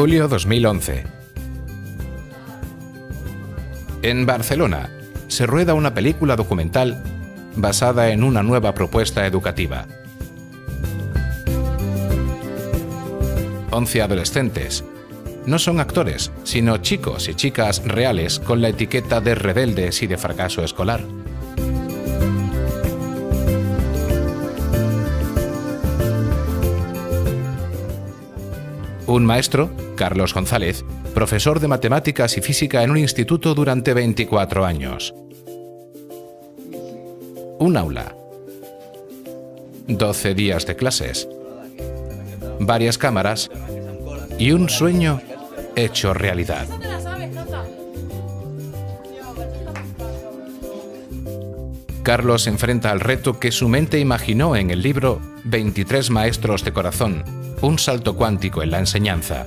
Julio 2011. En Barcelona se rueda una película documental basada en una nueva propuesta educativa. 11 adolescentes. No son actores, sino chicos y chicas reales con la etiqueta de rebeldes y de fracaso escolar. Un maestro, Carlos González, profesor de matemáticas y física en un instituto durante 24 años. Un aula. 12 días de clases. Varias cámaras y un sueño hecho realidad. Carlos se enfrenta al reto que su mente imaginó en el libro 23 maestros de corazón, un salto cuántico en la enseñanza.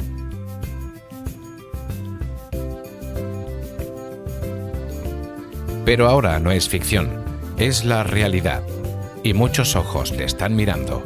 Pero ahora no es ficción, es la realidad, y muchos ojos le están mirando.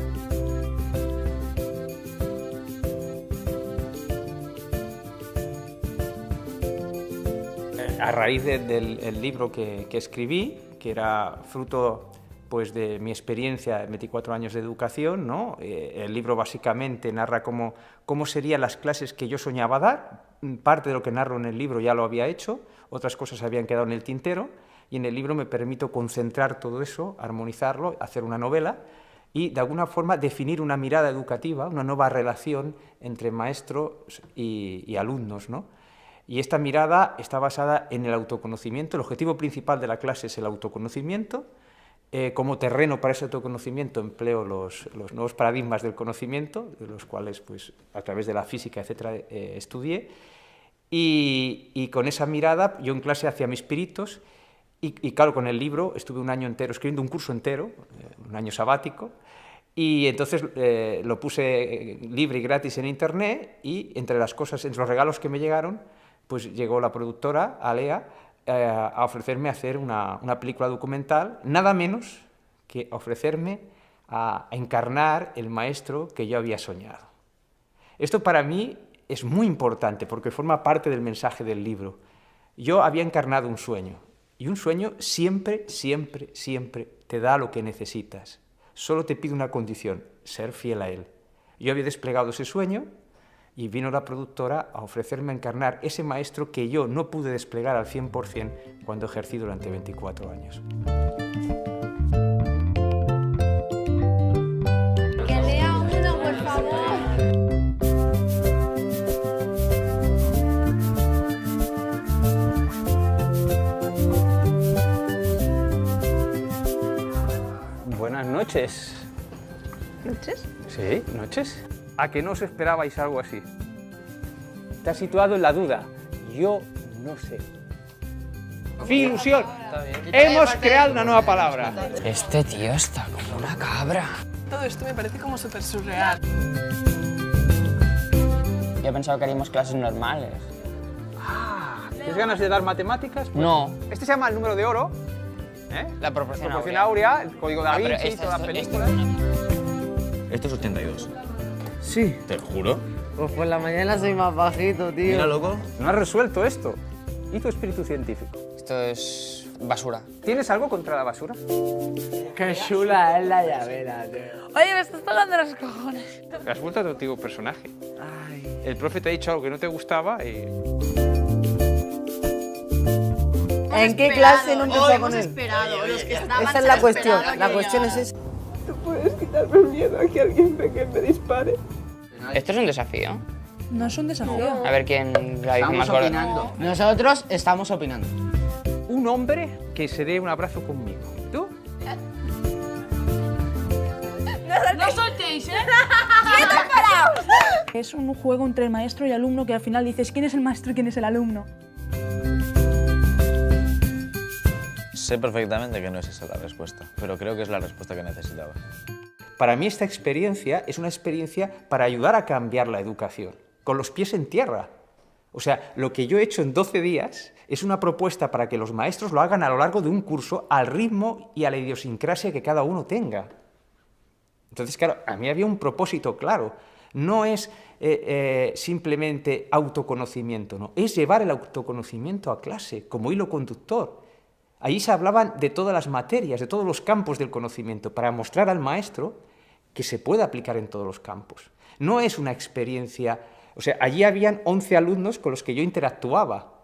A raíz del libro que escribí, que era fruto pues, de mi experiencia de 24 años de educación, ¿no? El libro básicamente narra cómo serían las clases que yo soñaba dar. Parte de lo que narro en el libro ya lo había hecho, otras cosas habían quedado en el tintero, y en el libro me permito concentrar todo eso, armonizarlo, hacer una novela y de alguna forma definir una mirada educativa, una nueva relación entre maestros y alumnos, ¿no? Y esta mirada está basada en el autoconocimiento. El objetivo principal de la clase es el autoconocimiento. Como terreno para ese autoconocimiento empleo los nuevos paradigmas del conocimiento, de los cuales pues, a través de la física, etcétera, estudié. Y con esa mirada yo en clase hacía mis piritos y claro, con el libro estuve un año entero escribiendo un curso entero, un año sabático, y entonces lo puse libre y gratis en internet y entre las cosas, entre los regalos que me llegaron, pues llegó la productora, Alea, a ofrecerme hacer una película documental, nada menos que ofrecerme a encarnar el maestro que yo había soñado. Esto para mí es muy importante porque forma parte del mensaje del libro. Yo había encarnado un sueño y un sueño siempre, siempre, siempre te da lo que necesitas. Solo te pide una condición, ser fiel a él. Yo había desplegado ese sueño y vino la productora a ofrecerme a encarnar ese maestro que yo no pude desplegar al 100% cuando ejercí durante 24 años. Que lea uno, por favor. Buenas noches. ¿Noches? Sí, noches. ¿A que no os esperabais algo así? Te has situado en la duda. Yo no sé. Ilusión. Hemos creado una nueva palabra. Este tío está como una cabra. Todo esto me parece como súper surreal. Yo he pensado que haríamos clases normales. ¿Tienes ganas de dar matemáticas? Pues No. Este se llama el número de oro. La proporción Áurea, el código Da Vinci, todas las películas. Esto es 82. Sí. Te lo juro. Pues por la mañana soy más bajito, tío. Mira, loco. No has resuelto esto. ¿Y tu espíritu científico? Esto es basura. ¿Tienes algo contra la basura? Qué chula es la llavera, tío. Oye, me estás tocando los cojones. Has vuelto a tu antiguo personaje. Ay. El profe te ha dicho algo que no te gustaba y... ¿En qué clase no empezó con hemos él? esperado, los que estaban Esa es se la han cuestión. esperado La que cuestión es llegara. esa. ¿Tú puedes quitarme el miedo a que alguien venga y me dispare? Esto es un desafío. No es un desafío. A ver quién la dice más gorda. Nosotros estamos opinando. Un hombre que se dé un abrazo conmigo. ¿Tú? No soltéis, ¿eh? Es un juego entre el maestro y alumno que al final dices quién es el maestro y quién es el alumno. Sé perfectamente que no es esa la respuesta, pero creo que es la respuesta que necesitaba. Para mí esta experiencia es una experiencia para ayudar a cambiar la educación, con los pies en tierra. O sea, lo que yo he hecho en 12 días es una propuesta para que los maestros lo hagan a lo largo de un curso al ritmo y a la idiosincrasia que cada uno tenga. Entonces, claro, a mí había un propósito claro. no es simplemente autoconocimiento, no, es llevar el autoconocimiento a clase como hilo conductor. Ahí se hablaban de todas las materias, de todos los campos del conocimiento, para mostrar al maestro que se puede aplicar en todos los campos. No es una experiencia... O sea, allí habían 11 alumnos con los que yo interactuaba,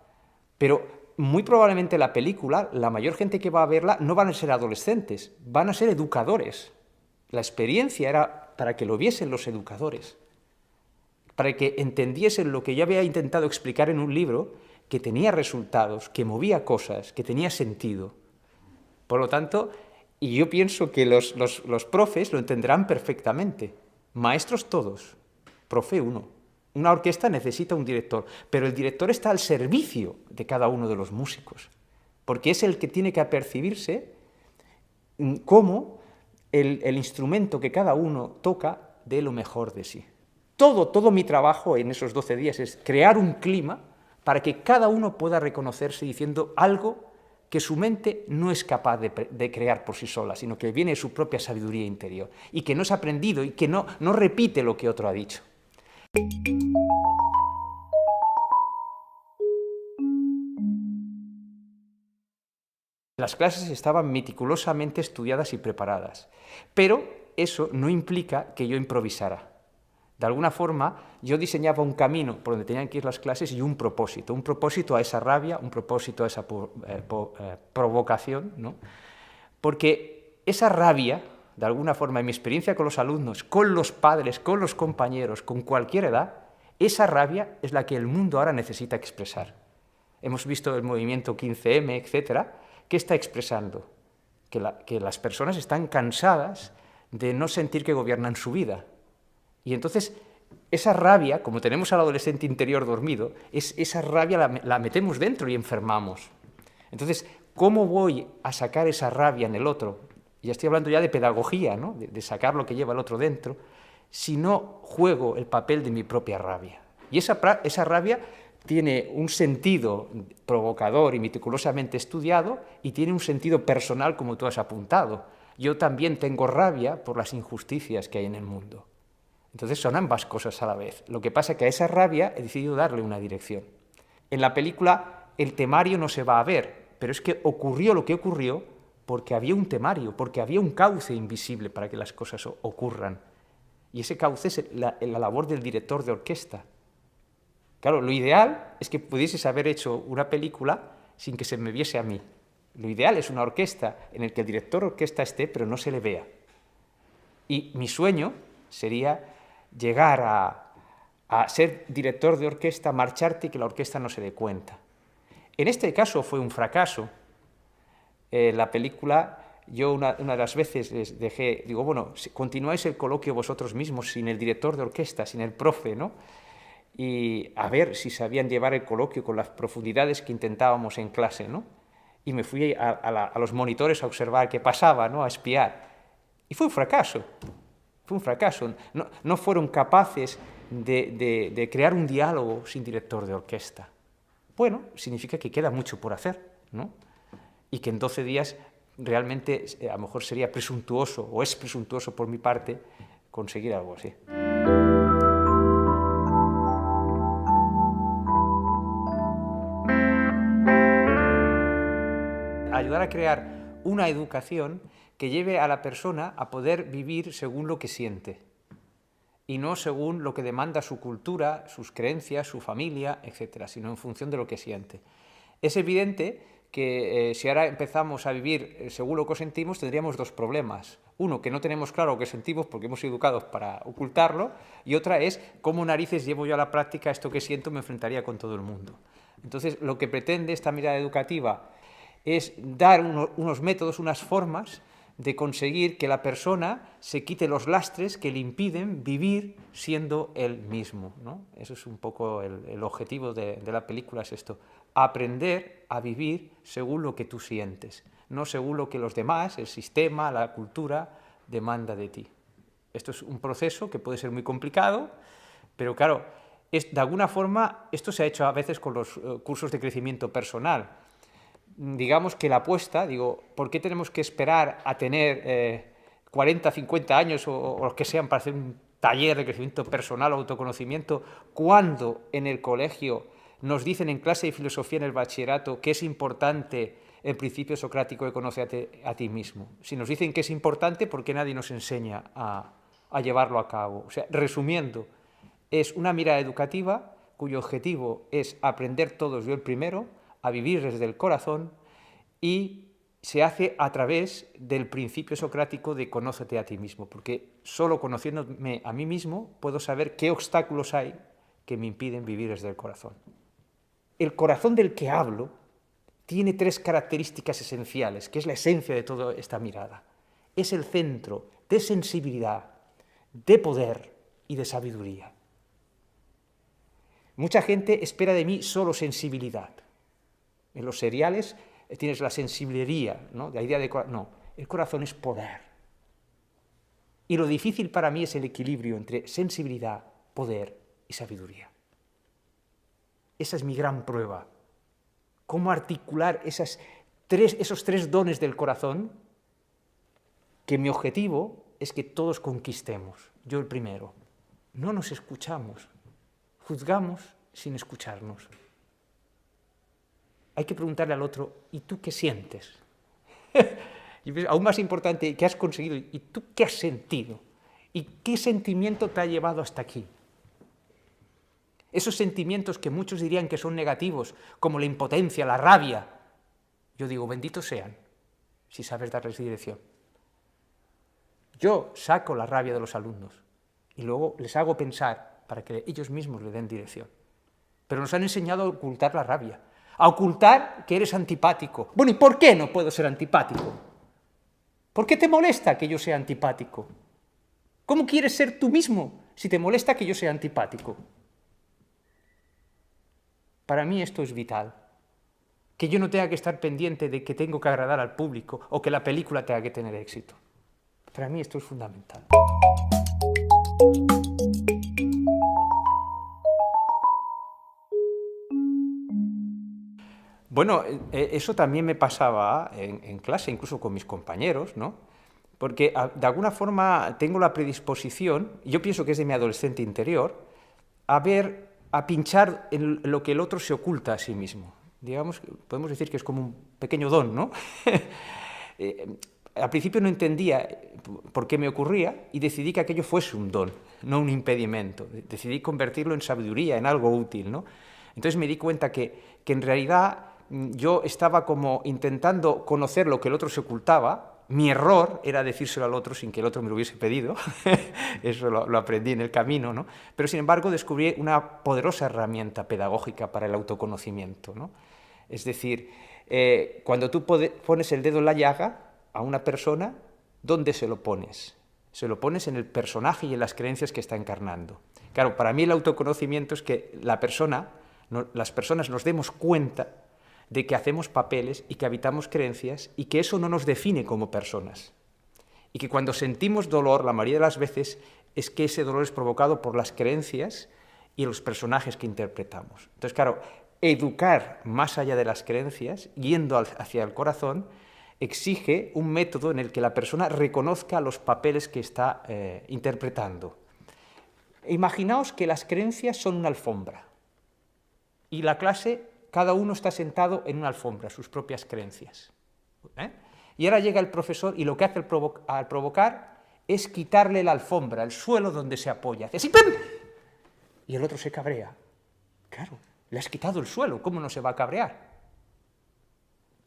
pero muy probablemente la película, la mayor gente que va a verla, no van a ser adolescentes, van a ser educadores. La experiencia era para que lo viesen los educadores, para que entendiesen lo que yo había intentado explicar en un libro, que tenía resultados, que movía cosas, que tenía sentido. Por lo tanto, y yo pienso que los profes lo entenderán perfectamente. Maestros todos, profe uno. Una orquesta necesita un director, pero el director está al servicio de cada uno de los músicos, porque es el que tiene que apercibirse cómo el instrumento que cada uno toca dé lo mejor de sí. Todo mi trabajo en esos 12 días es crear un clima para que cada uno pueda reconocerse diciendo algo que su mente no es capaz de crear por sí sola, sino que viene de su propia sabiduría interior, y que no es aprendido y que no repite lo que otro ha dicho. Las clases estaban meticulosamente estudiadas y preparadas, pero eso no implica que yo improvisara. De alguna forma, yo diseñaba un camino por donde tenían que ir las clases y un propósito a esa rabia, un propósito a esa provocación, ¿no? Porque esa rabia, de alguna forma, en mi experiencia con los alumnos, con los padres, con los compañeros, con cualquier edad, esa rabia es la que el mundo ahora necesita expresar. Hemos visto el movimiento 15M, etcétera, ¿qué está expresando? Que las personas están cansadas de no sentir que gobiernan su vida. Y entonces, esa rabia, como tenemos al adolescente interior dormido, esa rabia la metemos dentro y enfermamos. Entonces, ¿cómo voy a sacar esa rabia en el otro? Ya estoy hablando ya de pedagogía, ¿no? de sacar lo que lleva el otro dentro, si no juego el papel de mi propia rabia. Y esa rabia tiene un sentido provocador y meticulosamente estudiado, y tiene un sentido personal, como tú has apuntado. Yo también tengo rabia por las injusticias que hay en el mundo. Entonces son ambas cosas a la vez. Lo que pasa es que a esa rabia he decidido darle una dirección. En la película el temario no se va a ver, pero es que ocurrió lo que ocurrió porque había un temario, porque había un cauce invisible para que las cosas ocurran. Y ese cauce es la labor del director de orquesta. Claro, lo ideal es que pudieses haber hecho una película sin que se me viese a mí. Lo ideal es una orquesta en la que el director de orquesta esté, pero no se le vea. Y mi sueño sería llegar a ser director de orquesta, marcharte y que la orquesta no se dé cuenta. En este caso fue un fracaso. La película, yo una de las veces les dejé, digo, bueno, continuáis el coloquio vosotros mismos, sin el director de orquesta, sin el profe, ¿no? Y a ver si sabían llevar el coloquio con las profundidades que intentábamos en clase, ¿no? Y me fui a los monitores a observar qué pasaba, ¿no? A espiar. Y fue un fracaso. Fue un fracaso. No fueron capaces de crear un diálogo sin director de orquesta. Bueno, significa que queda mucho por hacer, ¿no? Y que en 12 días realmente a lo mejor sería presuntuoso, o es presuntuoso por mi parte, conseguir algo así. Ayudar a crear una educación que lleve a la persona a poder vivir según lo que siente y no según lo que demanda su cultura, sus creencias, su familia, etcétera, sino en función de lo que siente. Es evidente que si ahora empezamos a vivir según lo que sentimos, tendríamos dos problemas. Uno, que no tenemos claro lo que sentimos porque hemos sido educados para ocultarlo, y otra es cómo narices llevo yo a la práctica esto que siento, me enfrentaría con todo el mundo. Entonces, lo que pretende esta mirada educativa es dar unos métodos, unas formas de conseguir que la persona se quite los lastres que le impiden vivir siendo él mismo, ¿no? Eso es un poco el objetivo de la película, es esto: aprender a vivir según lo que tú sientes, no según lo que los demás, el sistema, la cultura, demanda de ti. Esto es un proceso que puede ser muy complicado, pero claro, de alguna forma esto se ha hecho a veces con los cursos de crecimiento personal. Digamos que la apuesta, ¿por qué tenemos que esperar a tener 40, 50 años o los que sean para hacer un taller de crecimiento personal, autoconocimiento, cuando en el colegio nos dicen en clase de filosofía en el bachillerato que es importante el principio socrático de conócete a ti mismo? Si nos dicen que es importante, ¿por qué nadie nos enseña a llevarlo a cabo? O sea, resumiendo, es una mirada educativa cuyo objetivo es aprender todos, yo el primero, a vivir desde el corazón, y se hace a través del principio socrático de conócete a ti mismo, porque solo conociéndome a mí mismo puedo saber qué obstáculos hay que me impiden vivir desde el corazón. El corazón del que hablo tiene 3 características esenciales, que es la esencia de toda esta mirada. Es el centro de sensibilidad, de poder y de sabiduría. Mucha gente espera de mí solo sensibilidad. En los seriales tienes la sensibilidad, ¿no? La idea de no, el corazón es poder. Y lo difícil para mí es el equilibrio entre sensibilidad, poder y sabiduría. Esa es mi gran prueba. Cómo articular esos 3 dones del corazón, que mi objetivo es que todos conquistemos. Yo el primero. No nos escuchamos. Juzgamos sin escucharnos. Hay que preguntarle al otro, ¿y tú qué sientes? Y aún más importante, ¿qué has conseguido? ¿Y tú qué has sentido? ¿Y qué sentimiento te ha llevado hasta aquí? Esos sentimientos que muchos dirían que son negativos, como la impotencia, la rabia, yo digo, benditos sean, si sabes darles dirección. Yo saco la rabia de los alumnos y luego les hago pensar para que ellos mismos le den dirección. Pero nos han enseñado a ocultar la rabia, a ocultar que eres antipático. Bueno, ¿y por qué no puedo ser antipático? ¿Por qué te molesta que yo sea antipático? ¿Cómo quieres ser tú mismo si te molesta que yo sea antipático? Para mí esto es vital. Que yo no tenga que estar pendiente de que tengo que agradar al público o que la película tenga que tener éxito. Para mí esto es fundamental. Bueno, eso también me pasaba en clase, incluso con mis compañeros, ¿no? Porque de alguna forma tengo la predisposición, yo pienso que es de mi adolescente interior, a pinchar en lo que el otro se oculta a sí mismo. Digamos, podemos decir que es como un pequeño don, ¿no? Al principio no entendía por qué me ocurría y decidí que aquello fuese un don, no un impedimento. Decidí convertirlo en sabiduría, en algo útil, ¿no? Entonces me di cuenta que en realidad yo estaba como intentando conocer lo que el otro se ocultaba. Mi error era decírselo al otro sin que el otro me lo hubiese pedido. Eso lo aprendí en el camino, ¿no? Pero sin embargo descubrí una poderosa herramienta pedagógica para el autoconocimiento, ¿no? Es decir, cuando tú pones el dedo en la llaga a una persona, ¿dónde se lo pones? Se lo pones en el personaje y en las creencias que está encarnando. Claro, para mí el autoconocimiento es que las personas nos demos cuenta de que hacemos papeles y que habitamos creencias y que eso no nos define como personas. Y que cuando sentimos dolor, la mayoría de las veces, es que ese dolor es provocado por las creencias y los personajes que interpretamos. Entonces, claro, educar más allá de las creencias, yendo hacia el corazón, exige un método en el que la persona reconozca los papeles que está interpretando. Imaginaos que las creencias son una alfombra y la clase, cada uno está sentado en una alfombra, sus propias creencias. Y ahora llega el profesor y lo que hace al provocar es quitarle la alfombra, el suelo donde se apoya. Hace así, ¡pum! Y el otro se cabrea. Claro, le has quitado el suelo, ¿cómo no se va a cabrear?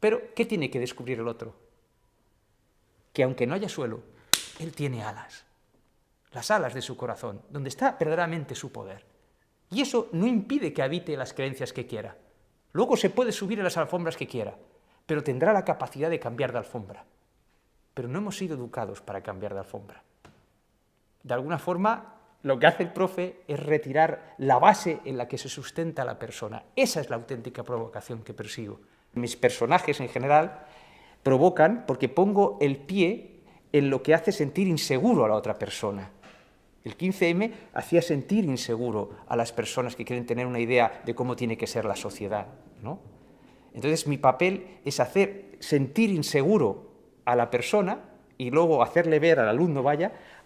Pero, ¿qué tiene que descubrir el otro? Que aunque no haya suelo, él tiene alas. Las alas de su corazón, donde está verdaderamente su poder. Y eso no impide que habite las creencias que quiera. Luego se puede subir a las alfombras que quiera, pero tendrá la capacidad de cambiar de alfombra. Pero no hemos sido educados para cambiar de alfombra. De alguna forma, lo que hace el profe es retirar la base en la que se sustenta la persona. Esa es la auténtica provocación que persigo. Mis personajes en general provocan porque pongo el pie en lo que hace sentir inseguro a la otra persona. El 15M hacía sentir inseguro a las personas que quieren tener una idea de cómo tiene que ser la sociedad, ¿no? Entonces mi papel es hacer sentir inseguro a la persona y luego hacerle ver al alumno,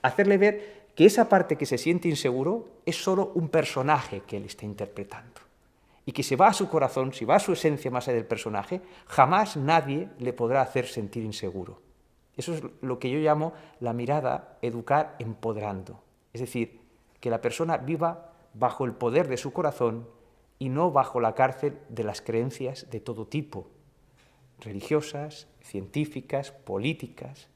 hacerle ver que esa parte que se siente inseguro es solo un personaje que él está interpretando. Y que si va a su corazón, si va a su esencia más allá del personaje, jamás nadie le podrá hacer sentir inseguro. Eso es lo que yo llamo la mirada educar empoderando. Es decir, que la persona viva bajo el poder de su corazón y no bajo la cárcel de las creencias de todo tipo, religiosas, científicas, políticas.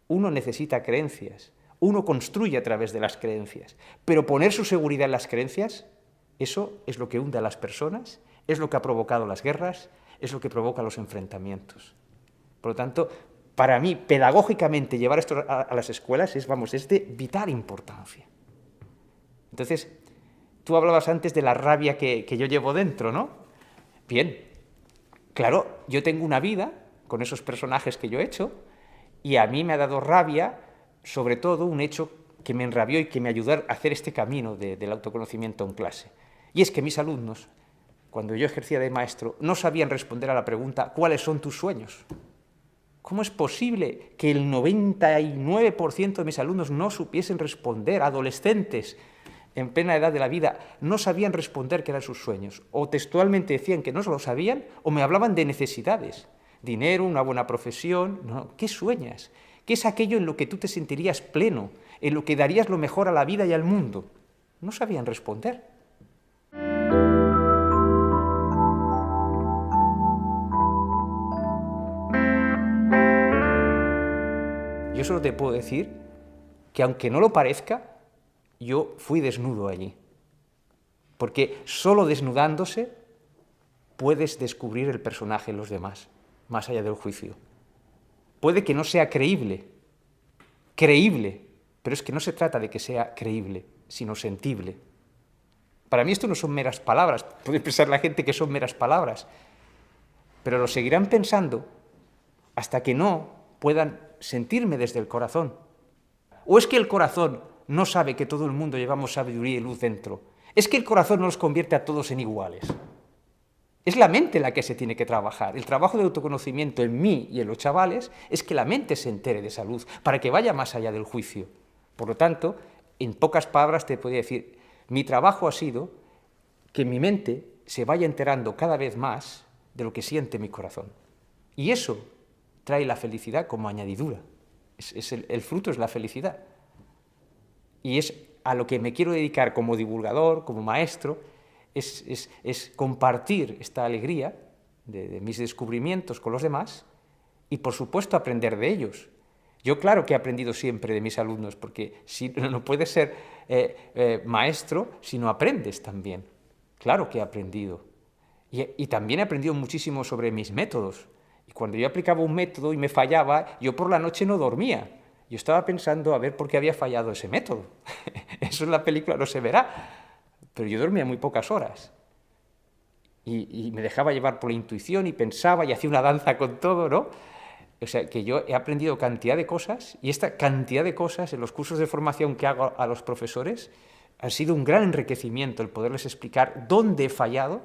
Uno necesita creencias, uno construye a través de las creencias, pero poner su seguridad en las creencias, eso es lo que hunde a las personas, es lo que ha provocado las guerras, es lo que provoca los enfrentamientos. Por lo tanto, para mí, pedagógicamente, llevar esto a las escuelas es de vital importancia. Entonces, tú hablabas antes de la rabia que yo llevo dentro, ¿no? Bien, claro, yo tengo una vida con esos personajes que yo he hecho y a mí me ha dado rabia, sobre todo, un hecho que me enrabió y que me ayudó a hacer este camino del autoconocimiento en clase. Y es que mis alumnos, cuando yo ejercía de maestro, no sabían responder a la pregunta ¿cuáles son tus sueños? ¿Cómo es posible que el 99% de mis alumnos no supiesen responder, adolescentes en plena edad de la vida, no sabían responder qué eran sus sueños? O textualmente decían que no lo sabían, o me hablaban de necesidades, dinero, una buena profesión. No, ¿qué sueñas? ¿Qué es aquello en lo que tú te sentirías pleno, en lo que darías lo mejor a la vida y al mundo? No sabían responder. Yo solo te puedo decir que aunque no lo parezca, yo fui desnudo allí. Porque solo desnudándose puedes descubrir el personaje en los demás, más allá del juicio. Puede que no sea creíble, pero es que no se trata de que sea creíble, sino sentible. Para mí esto no son meras palabras, puede pensar la gente que son meras palabras, pero lo seguirán pensando hasta que no puedan sentirme desde el corazón. ¿O es que el corazón no sabe que todo el mundo llevamos sabiduría y luz dentro? ¿Es que el corazón no los convierte a todos en iguales? Es la mente la que se tiene que trabajar. El trabajo de autoconocimiento en mí y en los chavales es que la mente se entere de esa luz, para que vaya más allá del juicio. Por lo tanto, en pocas palabras te podría decir, mi trabajo ha sido que mi mente se vaya enterando cada vez más de lo que siente mi corazón. Y eso trae la felicidad como añadidura. El fruto es la felicidad. Y es a lo que me quiero dedicar como divulgador, como maestro, es compartir esta alegría de mis descubrimientos con los demás y, por supuesto, aprender de ellos. Yo, claro que he aprendido siempre de mis alumnos, porque no puedes ser maestro si no aprendes también. Claro que he aprendido. Y también he aprendido muchísimo sobre mis métodos. Y cuando yo aplicaba un método y me fallaba, yo por la noche no dormía. Yo estaba pensando a ver por qué había fallado ese método. Eso en la película no se verá. Pero yo dormía muy pocas horas. Y me dejaba llevar por la intuición y pensaba y hacía una danza con todo, ¿no? O sea, que yo he aprendido cantidad de cosas y esta cantidad de cosas en los cursos de formación que hago a los profesores ha sido un gran enriquecimiento el poderles explicar dónde he fallado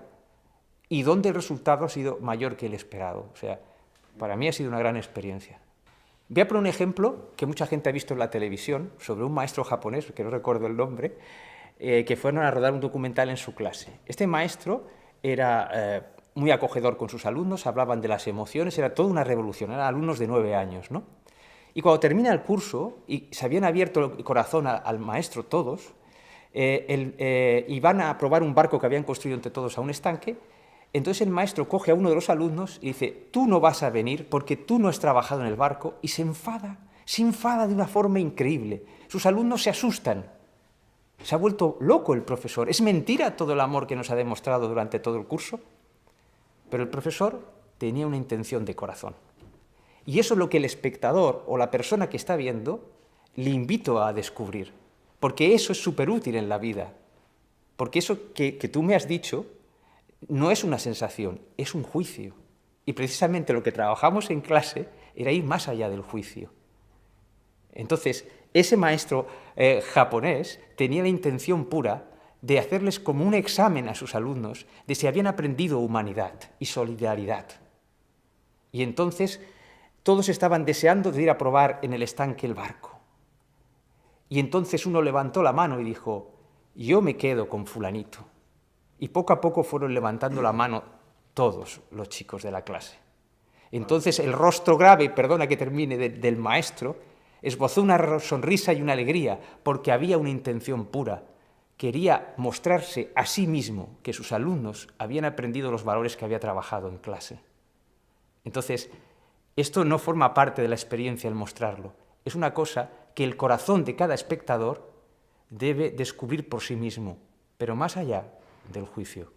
y dónde el resultado ha sido mayor que el esperado. O sea, para mí ha sido una gran experiencia. Voy a poner un ejemplo que mucha gente ha visto en la televisión sobre un maestro japonés, que no recuerdo el nombre, que fueron a rodar un documental en su clase. Este maestro era muy acogedor con sus alumnos, hablaban de las emociones, era toda una revolución, eran alumnos de 9 años, ¿no? Y cuando termina el curso, y se habían abierto el corazón al maestro todos, y van a probar un barco que habían construido entre todos a un estanque, entonces el maestro coge a uno de los alumnos y dice, tú no vas a venir porque tú no has trabajado en el barco, y se enfada de una forma increíble. Sus alumnos se asustan. Se ha vuelto loco el profesor. ¿Es mentira todo el amor que nos ha demostrado durante todo el curso? Pero el profesor tenía una intención de corazón. Y eso es lo que el espectador o la persona que está viendo le invito a descubrir. Porque eso es súper útil en la vida. Porque eso que tú me has dicho no es una sensación, es un juicio. Y precisamente lo que trabajamos en clase era ir más allá del juicio. Entonces, ese maestro japonés tenía la intención pura de hacerles como un examen a sus alumnos de si habían aprendido humanidad y solidaridad. Y entonces todos estaban deseando de ir a probar en el estanque el barco. Y entonces uno levantó la mano y dijo, yo me quedo con fulanito. Y poco a poco fueron levantando la mano todos los chicos de la clase. Entonces el rostro grave, perdona que termine, del maestro, esbozó una sonrisa y una alegría, porque había una intención pura. Quería mostrarse a sí mismo que sus alumnos habían aprendido los valores que había trabajado en clase. Entonces, esto no forma parte de la experiencia el mostrarlo. Es una cosa que el corazón de cada espectador debe descubrir por sí mismo, pero más allá del juicio.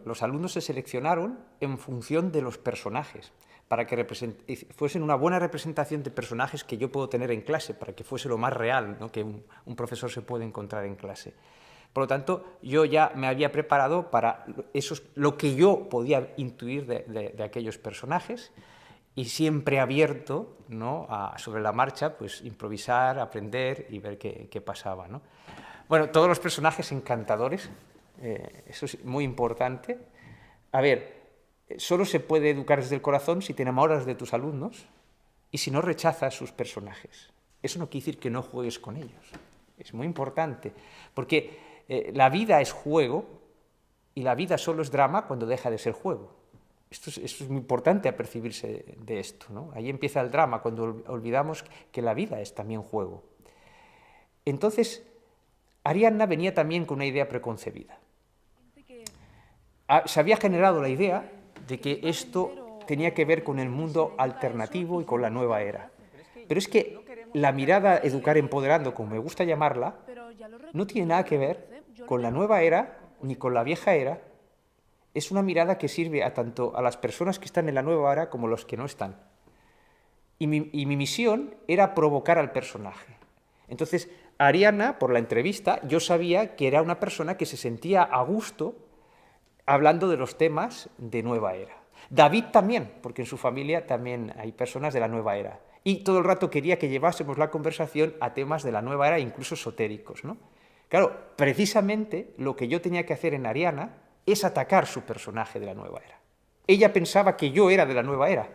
Los alumnos se seleccionaron en función de los personajes, para que fuesen una buena representación de personajes que yo puedo tener en clase, para que fuese lo más real, ¿no?, que un profesor se puede encontrar en clase. Por lo tanto, yo ya me había preparado para lo que yo podía intuir de aquellos personajes, y siempre abierto, ¿no?, sobre la marcha, pues improvisar, aprender y ver qué pasaba, ¿no? Bueno, todos los personajes encantadores, eso es muy importante. A ver, solo se puede educar desde el corazón si te enamoras de tus alumnos y si no rechazas sus personajes. Eso no quiere decir que no juegues con ellos. Es muy importante, porque la vida es juego y la vida solo es drama cuando deja de ser juego. Esto es muy importante apercibirse de esto, ¿no? Ahí empieza el drama, cuando olvidamos que la vida es también juego. Entonces, Ariadna venía también con una idea preconcebida. Se había generado la idea de que esto tenía que ver con el mundo alternativo y con la nueva era. Pero es que la mirada Educar Empoderando, como me gusta llamarla, no tiene nada que ver con la nueva era ni con la vieja era. Es una mirada que sirve tanto a las personas que están en la nueva era como a los que no están. Y mi misión era provocar al personaje. Entonces, Ariadna, por la entrevista, yo sabía que era una persona que se sentía a gusto hablando de los temas de nueva era. David también, porque en su familia también hay personas de la nueva era. Y todo el rato quería que llevásemos la conversación a temas de la nueva era, incluso esotéricos, ¿no? Claro, precisamente lo que yo tenía que hacer en Ariadna es atacar su personaje de la nueva era. Ella pensaba que yo era de la nueva era.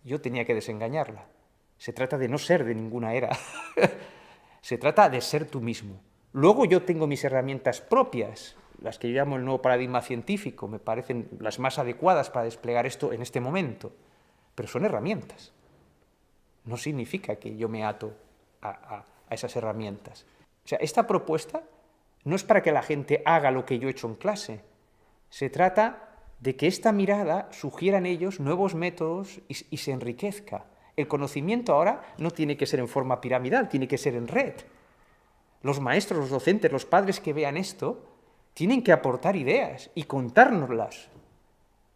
Yo tenía que desengañarla. Se trata de no ser de ninguna era. Se trata de ser tú mismo. Luego yo tengo mis herramientas propias, las que yo llamo el nuevo paradigma científico, me parecen las más adecuadas para desplegar esto en este momento, pero son herramientas. No significa que yo me ato a esas herramientas. O sea, esta propuesta no es para que la gente haga lo que yo he hecho en clase. Se trata de que esta mirada sugiera en ellos nuevos métodos y se enriquezca. El conocimiento ahora no tiene que ser en forma piramidal, tiene que ser en red. Los maestros, los docentes, los padres que vean esto tienen que aportar ideas y contárnoslas.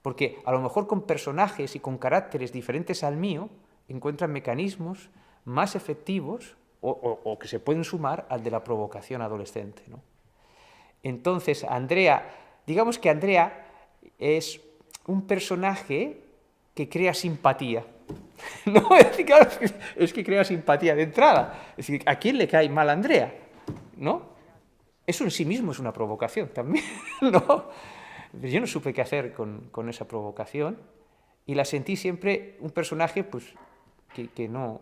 Porque a lo mejor con personajes y con caracteres diferentes al mío encuentran mecanismos más efectivos o que se pueden sumar al de la provocación adolescente, ¿no? Entonces, Andrea, digamos que Andrea es un personaje que crea simpatía. No, es que crea simpatía de entrada. Es decir, ¿a quién le cae mal a Andrea? ¿No? Eso en sí mismo es una provocación también, ¿no? Yo no supe qué hacer con esa provocación y la sentí siempre un personaje pues, que no...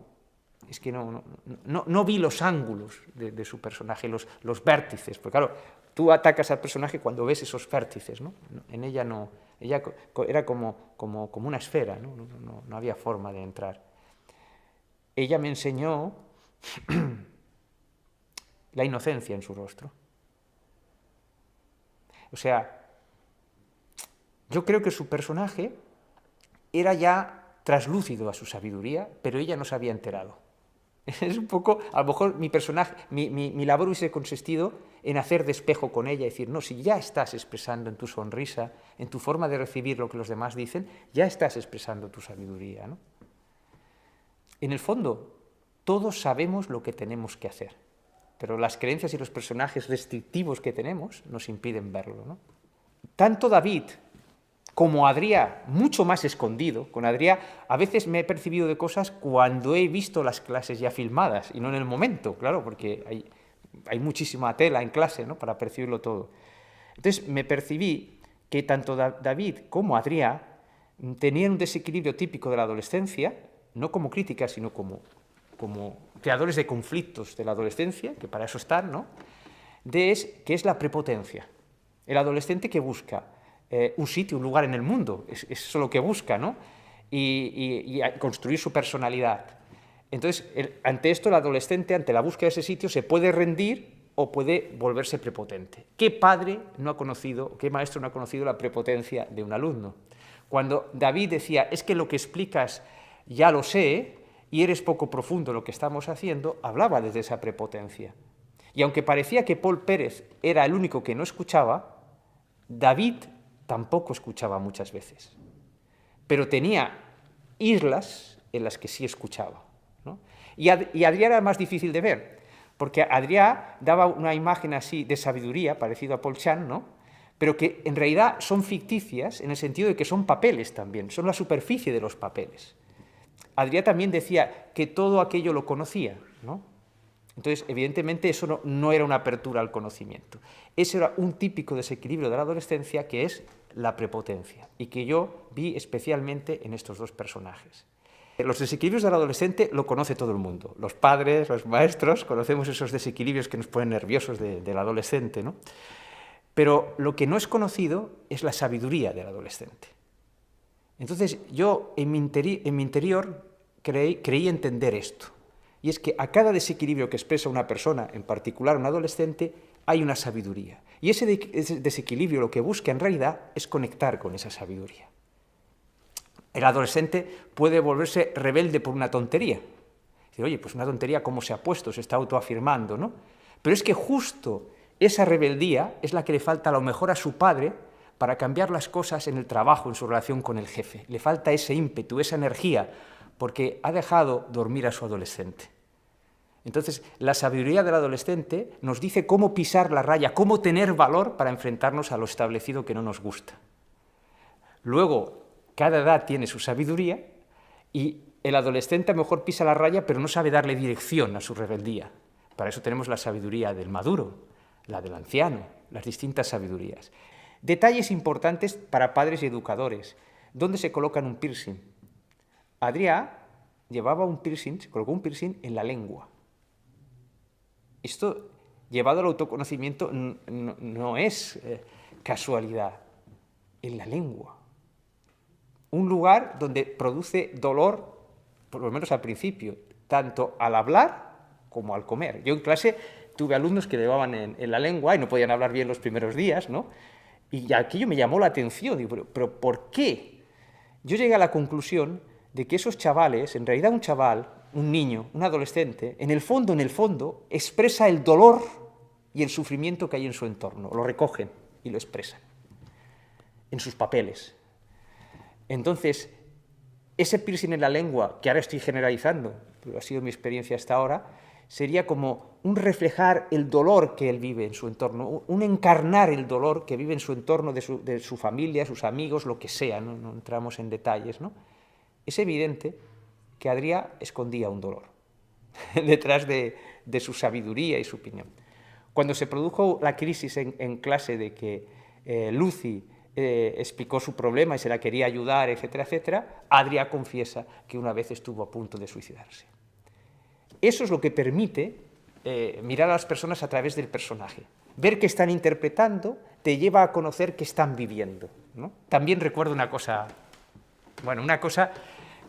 Es que no vi los ángulos de su personaje, los vértices. Porque claro, tú atacas al personaje cuando ves esos vértices, ¿no? En ella no. Ella era como una esfera, ¿no? No había forma de entrar. Ella me enseñó la inocencia en su rostro. O sea, yo creo que su personaje era ya traslúcido a su sabiduría, pero ella no se había enterado. Es un poco, a lo mejor mi personaje, mi labor hubiese consistido en hacer de espejo con ella y decir, no, si ya estás expresando en tu sonrisa, en tu forma de recibir lo que los demás dicen, ya estás expresando tu sabiduría, ¿no? En el fondo, todos sabemos lo que tenemos que hacer, pero las creencias y los personajes restrictivos que tenemos nos impiden verlo, ¿no? Tanto David como Adrià, mucho más escondido. Con Adrià a veces me he percibido de cosas cuando he visto las clases ya filmadas y no en el momento, claro, porque hay muchísima tela en clase, ¿no?, para percibirlo todo. Entonces me percibí que tanto David como Adrià tenían un desequilibrio típico de la adolescencia, no como crítica, sino como creadores de conflictos de la adolescencia, que para eso están, ¿no? Que es la prepotencia. El adolescente que busca un sitio, un lugar en el mundo, es eso lo que busca, ¿no? Y construir su personalidad. Entonces, ante esto, el adolescente, ante la búsqueda de ese sitio, se puede rendir o puede volverse prepotente. ¿Qué padre no ha conocido, qué maestro no ha conocido la prepotencia de un alumno? Cuando David decía, es que lo que explicas ya lo sé y eres poco profundo en lo que estamos haciendo, hablaba desde esa prepotencia. Y aunque parecía que Paul Pérez era el único que no escuchaba, David tampoco escuchaba muchas veces. Pero tenía islas en las que sí escuchaba, ¿no? Y Adrià era más difícil de ver, porque Adrià daba una imagen así de sabiduría, parecido a Paul Chan, ¿no? Pero que en realidad son ficticias en el sentido de que son papeles también, son la superficie de los papeles. Adrià también decía que todo aquello lo conocía, ¿no? Entonces, evidentemente, eso no era una apertura al conocimiento. Ese era un típico desequilibrio de la adolescencia, que es la prepotencia, y que yo vi especialmente en estos dos personajes. Los desequilibrios del adolescente lo conoce todo el mundo. Los padres, los maestros, conocemos esos desequilibrios que nos ponen nerviosos del adolescente, ¿no? Pero lo que no es conocido es la sabiduría del adolescente. Entonces, yo en mi interior creí entender esto. Y es que a cada desequilibrio que expresa una persona, en particular un adolescente, hay una sabiduría. Y ese desequilibrio lo que busca en realidad es conectar con esa sabiduría. El adolescente puede volverse rebelde por una tontería. Dice, oye, pues una tontería, ¿cómo se ha puesto? Se está autoafirmando, ¿no? Pero es que justo esa rebeldía es la que le falta a lo mejor a su padre para cambiar las cosas en el trabajo, en su relación con el jefe. Le falta ese ímpetu, esa energía, porque ha dejado dormir a su adolescente. Entonces, la sabiduría del adolescente nos dice cómo pisar la raya, cómo tener valor para enfrentarnos a lo establecido que no nos gusta. Luego, cada edad tiene su sabiduría y el adolescente a lo mejor pisa la raya, pero no sabe darle dirección a su rebeldía. Para eso tenemos la sabiduría del maduro, la del anciano, las distintas sabidurías. Detalles importantes para padres y educadores. ¿Dónde se colocan un piercing? Adrià llevaba un piercing, se colocó un piercing en la lengua. Esto, llevado al autoconocimiento, no es casualidad. En la lengua. Un lugar donde produce dolor, por lo menos al principio, tanto al hablar como al comer. Yo en clase tuve alumnos que llevaban en la lengua y no podían hablar bien los primeros días, ¿no? Y aquello me llamó la atención. Digo, ¿pero por qué? Yo llegué a la conclusión de que esos chavales, en realidad un chaval, un niño, un adolescente, en el fondo, expresa el dolor y el sufrimiento que hay en su entorno. Lo recogen y lo expresan en sus papeles. Entonces, ese piercing en la lengua, que ahora estoy generalizando, pero ha sido mi experiencia hasta ahora, sería como un reflejar el dolor que él vive en su entorno, un encarnar el dolor que vive en su entorno, de su familia, sus amigos, lo que sea, no entramos en detalles, ¿no? Es evidente que Adrià escondía un dolor detrás de su sabiduría y su opinión. Cuando se produjo la crisis en clase de que Lucy explicó su problema y se la quería ayudar, etcétera, etcétera, Adrià confiesa que una vez estuvo a punto de suicidarse. Eso es lo que permite mirar a las personas a través del personaje. Ver qué están interpretando te lleva a conocer qué están viviendo, ¿no? También recuerdo una cosa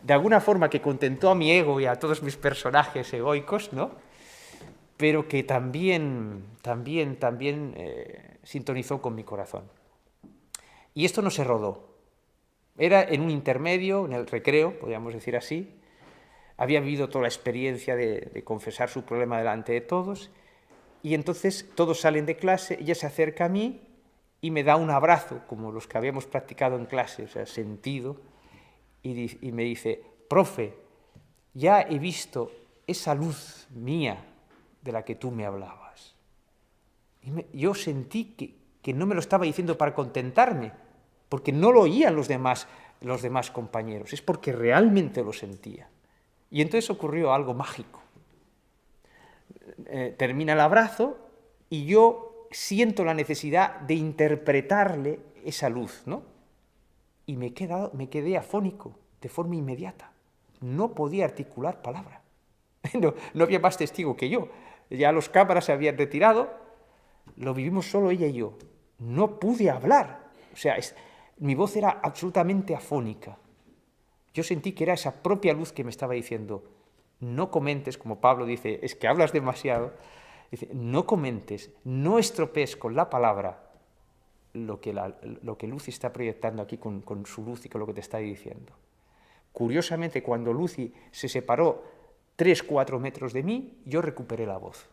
de alguna forma que contentó a mi ego y a todos mis personajes egoicos, ¿no? Pero que también sintonizó con mi corazón. Y esto no se rodó. Era en un intermedio, en el recreo, podríamos decir así. Había vivido toda la experiencia de confesar su problema delante de todos, y entonces todos salen de clase, ella se acerca a mí y me da un abrazo, como los que habíamos practicado en clase, o sea, sentido, y me dice, profe, ya he visto esa luz mía de la que tú me hablabas. Y yo sentí que no me lo estaba diciendo para contentarme, porque no lo oían los demás compañeros, es porque realmente lo sentía. Y entonces ocurrió algo mágico. Termina el abrazo y yo siento la necesidad de interpretarle esa luz, ¿no? y me quedé afónico de forma inmediata. No podía articular palabra. No había más testigo que yo. Ya los cámaras se habían retirado, lo vivimos solo ella y yo. No pude hablar. O sea, mi voz era absolutamente afónica. Yo sentí que era esa propia luz que me estaba diciendo, no comentes, como Pablo dice, es que hablas demasiado. Dice, no comentes, no estropees con la palabra lo que Lucy está proyectando aquí con su luz y con lo que te está diciendo. Curiosamente, cuando Lucy se separó 3-4 metros de mí, yo recuperé la voz.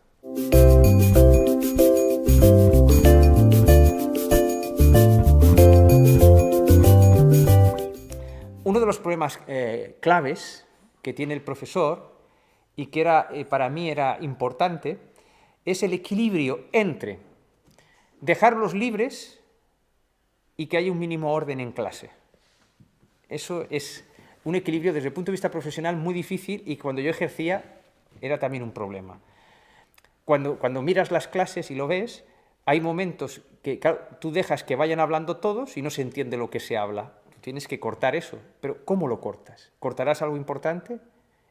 Uno de los problemas claves que tiene el profesor, y que para mí era importante, es el equilibrio entre dejarlos libres y que haya un mínimo orden en clase. Eso es un equilibrio desde el punto de vista profesional muy difícil, y cuando yo ejercía era también un problema. Cuando miras las clases y lo ves, hay momentos que claro, tú dejas que vayan hablando todos y no se entiende lo que se habla. Tú tienes que cortar eso, pero ¿cómo lo cortas? ¿Cortarás algo importante?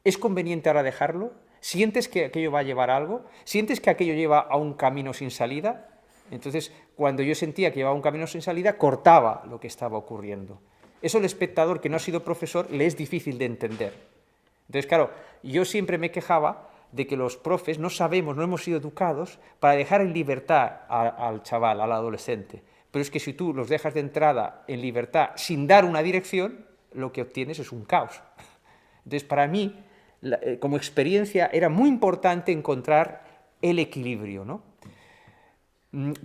¿Es conveniente ahora dejarlo? ¿Sientes que aquello va a llevar a algo? ¿Sientes que aquello lleva a un camino sin salida? Entonces, cuando yo sentía que llevaba a un camino sin salida, cortaba lo que estaba ocurriendo. Eso al espectador que no ha sido profesor le es difícil de entender. Entonces, claro, yo siempre me quejaba de que los profes no sabemos, no hemos sido educados para dejar en libertad al chaval, al adolescente. Pero es que si tú los dejas de entrada en libertad sin dar una dirección, lo que obtienes es un caos. Entonces, para mí, como experiencia, era muy importante encontrar el equilibrio, ¿no?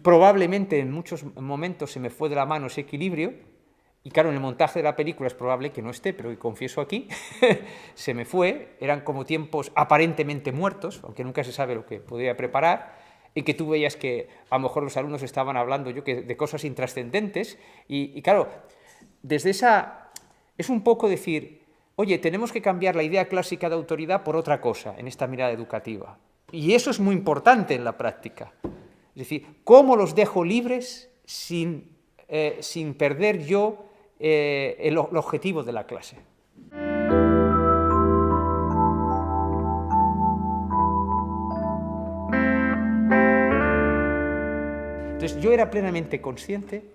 Probablemente en muchos momentos se me fue de la mano ese equilibrio, y claro, en el montaje de la película es probable que no esté, pero confieso aquí, se me fue, eran como tiempos aparentemente muertos, aunque nunca se sabe lo que podría preparar, y que tú veías que a lo mejor los alumnos estaban hablando de cosas intrascendentes, y claro, desde esa, es un poco decir, oye, tenemos que cambiar la idea clásica de autoridad por otra cosa en esta mirada educativa, y eso es muy importante en la práctica. Es decir, ¿cómo los dejo libres sin perder yo el objetivo de la clase? Entonces, yo era plenamente consciente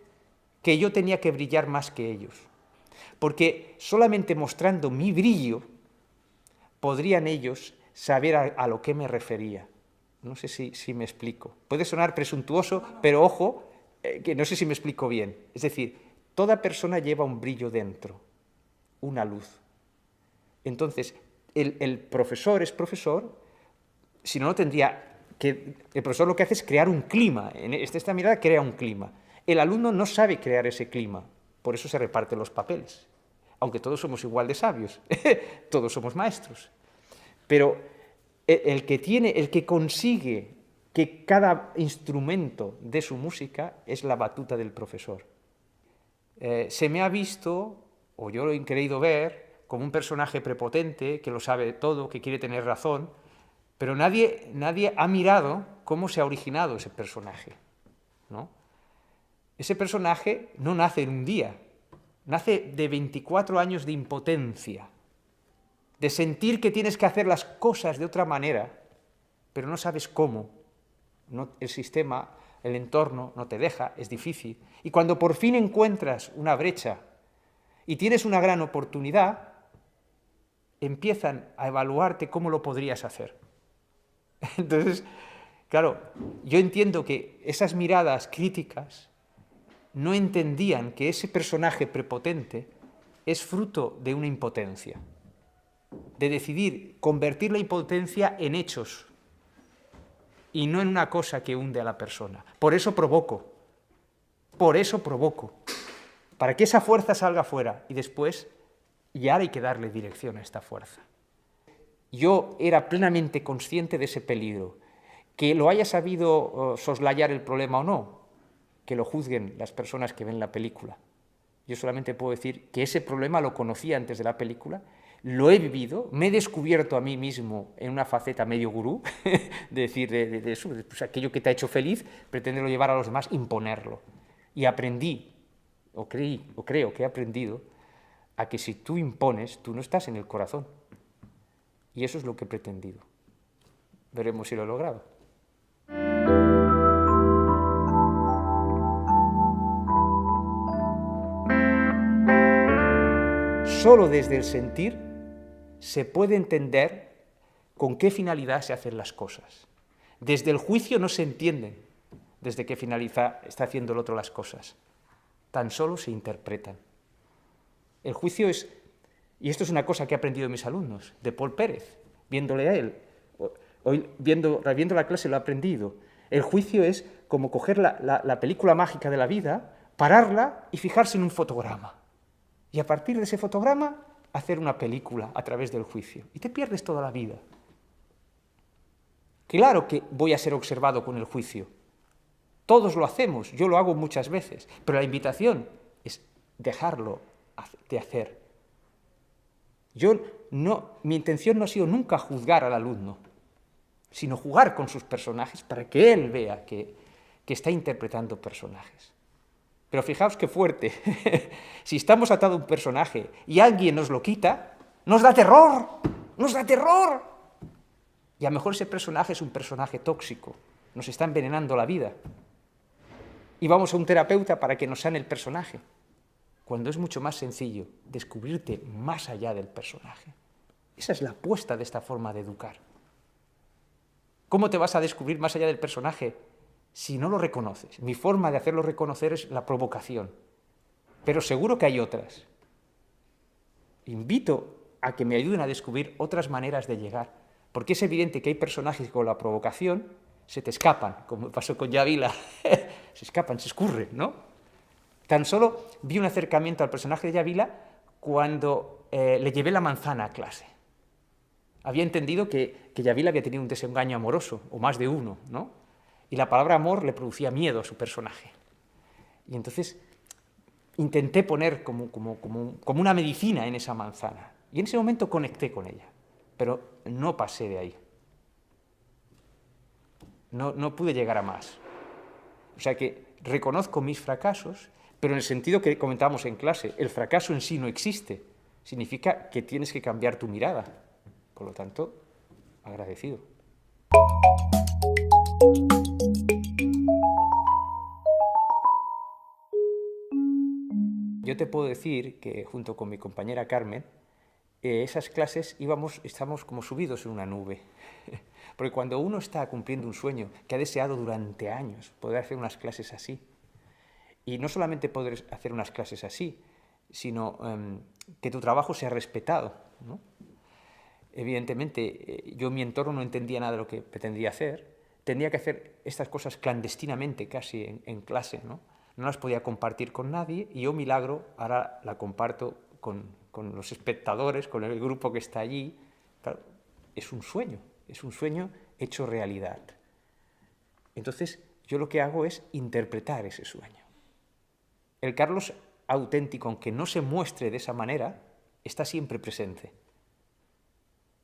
que yo tenía que brillar más que ellos, porque solamente mostrando mi brillo podrían ellos saber a lo que me refería. No sé si me explico. Puede sonar presuntuoso, pero ojo, que no sé si me explico bien. Es decir, toda persona lleva un brillo dentro, una luz. Entonces, el profesor es profesor, si no, no tendría que... El profesor lo que hace es crear un clima. En esta mirada crea un clima. El alumno no sabe crear ese clima, por eso se reparten los papeles. Aunque todos somos igual de sabios, todos somos maestros. Pero el que consigue que cada instrumento de su música es la batuta del profesor. Se me ha visto, o yo lo he creído ver, como un personaje prepotente, que lo sabe todo, que quiere tener razón, pero nadie ha mirado cómo se ha originado ese personaje, ¿no? Ese personaje no nace en un día, nace de 24 años de impotencia, de sentir que tienes que hacer las cosas de otra manera, pero no sabes cómo. El sistema, el entorno no te deja, es difícil. Y cuando por fin encuentras una brecha y tienes una gran oportunidad, empiezan a evaluarte cómo lo podrías hacer. Entonces, claro, yo entiendo que esas miradas críticas no entendían que ese personaje prepotente es fruto de una impotencia, de decidir convertir la impotencia en hechos y no en una cosa que hunde a la persona. Por eso provoco, para que esa fuerza salga fuera y después ya hay que darle dirección a esta fuerza. Yo era plenamente consciente de ese peligro. Que lo haya sabido soslayar el problema o no, que lo juzguen las personas que ven la película. Yo solamente puedo decir que ese problema lo conocía antes de la película, lo he vivido, me he descubierto a mí mismo en una faceta medio gurú, de decir, de eso, pues aquello que te ha hecho feliz, pretenderlo llevar a los demás, imponerlo. Y aprendí o creo que he aprendido, a que si tú impones, tú no estás en el corazón. Y eso es lo que he pretendido. Veremos si lo he logrado. Solo desde el sentir se puede entender con qué finalidad se hacen las cosas. Desde el juicio no se entienden desde qué finalidad está haciendo el otro las cosas. Tan solo se interpretan. El juicio es, y esto es una cosa que he aprendido de mis alumnos, de Paul Pérez, viéndole a él, hoy viendo la clase lo he aprendido. El juicio es como coger la película mágica de la vida, pararla y fijarse en un fotograma. Y a partir de ese fotograma, hacer una película a través del juicio. Y te pierdes toda la vida. Claro que voy a ser observado con el juicio. Todos lo hacemos, yo lo hago muchas veces. Pero la invitación es dejarlo de hacer. Mi intención no ha sido nunca juzgar al alumno, sino jugar con sus personajes para que él vea que está interpretando personajes. Pero fijaos qué fuerte. Si estamos atados a un personaje y alguien nos lo quita, nos da terror, nos da terror. Y a lo mejor ese personaje es un personaje tóxico, nos está envenenando la vida. Y vamos a un terapeuta para que nos sane el personaje, cuando es mucho más sencillo descubrirte más allá del personaje. Esa es la apuesta de esta forma de educar. ¿Cómo te vas a descubrir más allá del personaje si no lo reconoces? Mi forma de hacerlo reconocer es la provocación, pero seguro que hay otras. Invito a que me ayuden a descubrir otras maneras de llegar, porque es evidente que hay personajes que con la provocación se te escapan, como pasó con Yavila, se escapan, se escurren, ¿no? Tan solo vi un acercamiento al personaje de Yavila cuando le llevé la manzana a clase. Había entendido que Yavila había tenido un desengaño amoroso, o más de uno, ¿no? Y la palabra amor le producía miedo a su personaje. Y entonces intenté poner como una medicina en esa manzana. Y en ese momento conecté con ella, pero no pasé de ahí. No pude llegar a más. O sea que reconozco mis fracasos, pero en el sentido que comentábamos en clase, el fracaso en sí no existe. Significa que tienes que cambiar tu mirada. Por lo tanto, agradecido. Yo te puedo decir que junto con mi compañera Carmen, esas clases estamos como subidos en una nube. Porque cuando uno está cumpliendo un sueño que ha deseado durante años, poder hacer unas clases así, y no solamente poder hacer unas clases así, sino que tu trabajo sea respetado, ¿no? Evidentemente, yo en mi entorno no entendía nada de lo que pretendía hacer, tendría que hacer estas cosas clandestinamente casi en clase, ¿no? No las podía compartir con nadie y yo, milagro, ahora la comparto con los espectadores, con el grupo que está allí. Claro, es un sueño hecho realidad. Entonces, yo lo que hago es interpretar ese sueño. El Carlos auténtico, aunque no se muestre de esa manera, está siempre presente.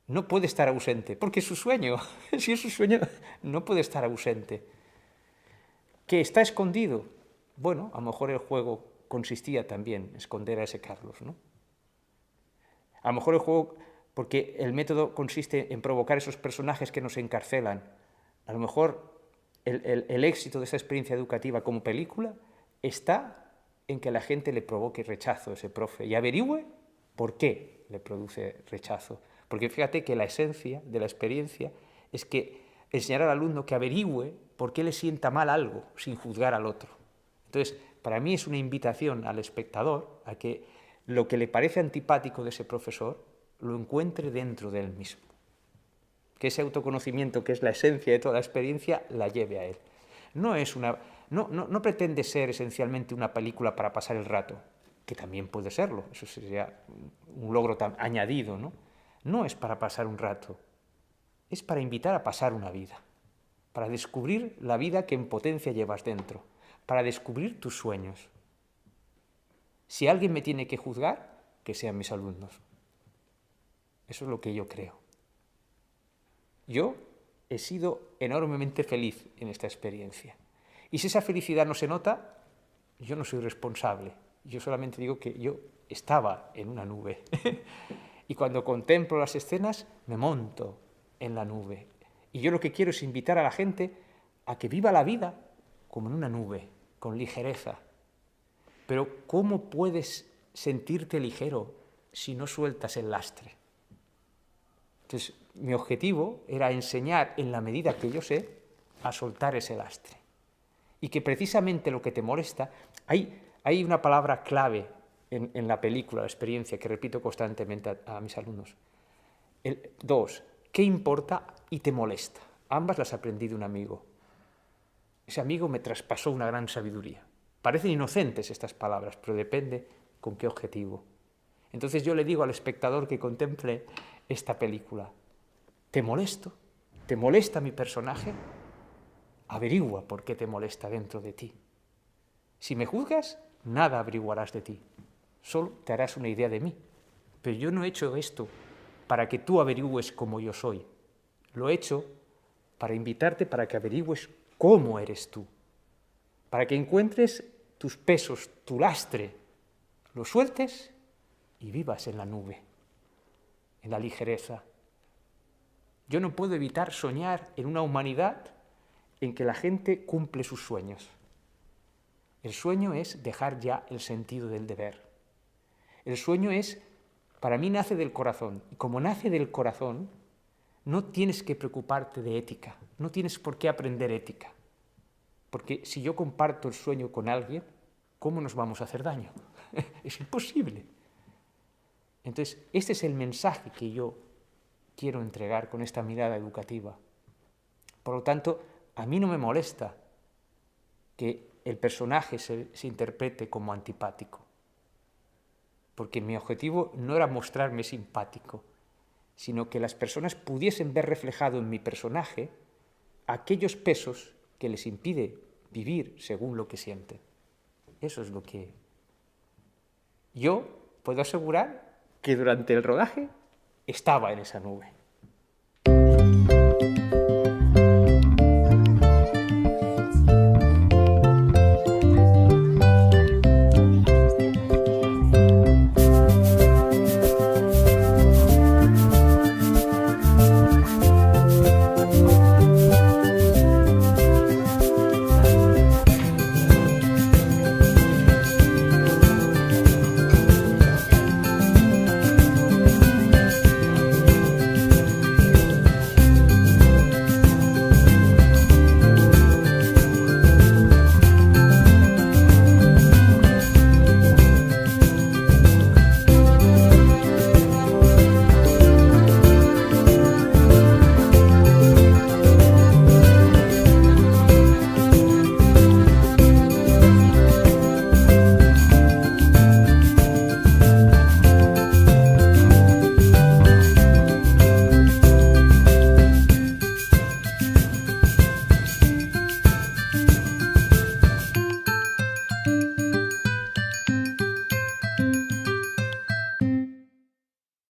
No puede estar ausente, porque es su sueño. Si es su sueño, no puede estar ausente. ¿Que está escondido? Bueno, a lo mejor el juego consistía también en esconder a ese Carlos, ¿no? A lo mejor el juego, porque el método consiste en provocar esos personajes que nos encarcelan. A lo mejor el éxito de esa experiencia educativa como película está en que la gente le provoque rechazo a ese profe y averigüe por qué le produce rechazo. Porque fíjate que la esencia de la experiencia es que enseñar al alumno que averigüe por qué le sienta mal algo sin juzgar al otro. Entonces, para mí es una invitación al espectador a que lo que le parece antipático de ese profesor lo encuentre dentro de él mismo. Que ese autoconocimiento, que es la esencia de toda la experiencia, la lleve a él. No pretende ser esencialmente una película para pasar el rato, que también puede serlo, eso sería un logro añadido, ¿no? No es para pasar un rato, es para invitar a pasar una vida, para descubrir la vida que en potencia llevas dentro, para descubrir tus sueños. Si alguien me tiene que juzgar, que sean mis alumnos. Eso es lo que yo creo. Yo he sido enormemente feliz en esta experiencia. Y si esa felicidad no se nota, yo no soy responsable. Yo solamente digo que yo estaba en una nube. Y cuando contemplo las escenas, me monto en la nube. Y yo lo que quiero es invitar a la gente a que viva la vida como en una nube, con ligereza. Pero ¿cómo puedes sentirte ligero si no sueltas el lastre? Entonces, mi objetivo era enseñar, en la medida que yo sé, a soltar ese lastre. Y que precisamente lo que te molesta, hay una palabra clave en la película, la experiencia, que repito constantemente a mis alumnos. 2, ¿qué importa y te molesta? Ambas las aprendí de un amigo. Ese amigo me traspasó una gran sabiduría. Parecen inocentes estas palabras, pero depende con qué objetivo. Entonces yo le digo al espectador que contemple esta película, ¿te molesto? ¿Te molesta mi personaje? Averigua por qué te molesta dentro de ti. Si me juzgas, nada averiguarás de ti. Solo te harás una idea de mí. Pero yo no he hecho esto para que tú averigües cómo yo soy. Lo he hecho para invitarte para que averigües cómo eres tú. Para que encuentres tus pesos, tu lastre, lo sueltes y vivas en la nube, en la ligereza. Yo no puedo evitar soñar en una humanidad en que la gente cumple sus sueños. El sueño es dejar ya el sentido del deber. El sueño es, para mí nace del corazón. Y como nace del corazón, no tienes que preocuparte de ética, no tienes por qué aprender ética. Porque si yo comparto el sueño con alguien, ¿cómo nos vamos a hacer daño? Es imposible. Entonces, este es el mensaje que yo quiero entregar con esta mirada educativa. Por lo tanto, a mí no me molesta que el personaje se interprete como antipático, porque mi objetivo no era mostrarme simpático, sino que las personas pudiesen ver reflejado en mi personaje aquellos pesos que les impide vivir según lo que sienten. Eso es lo que yo puedo asegurar que durante el rodaje estaba en esa nube.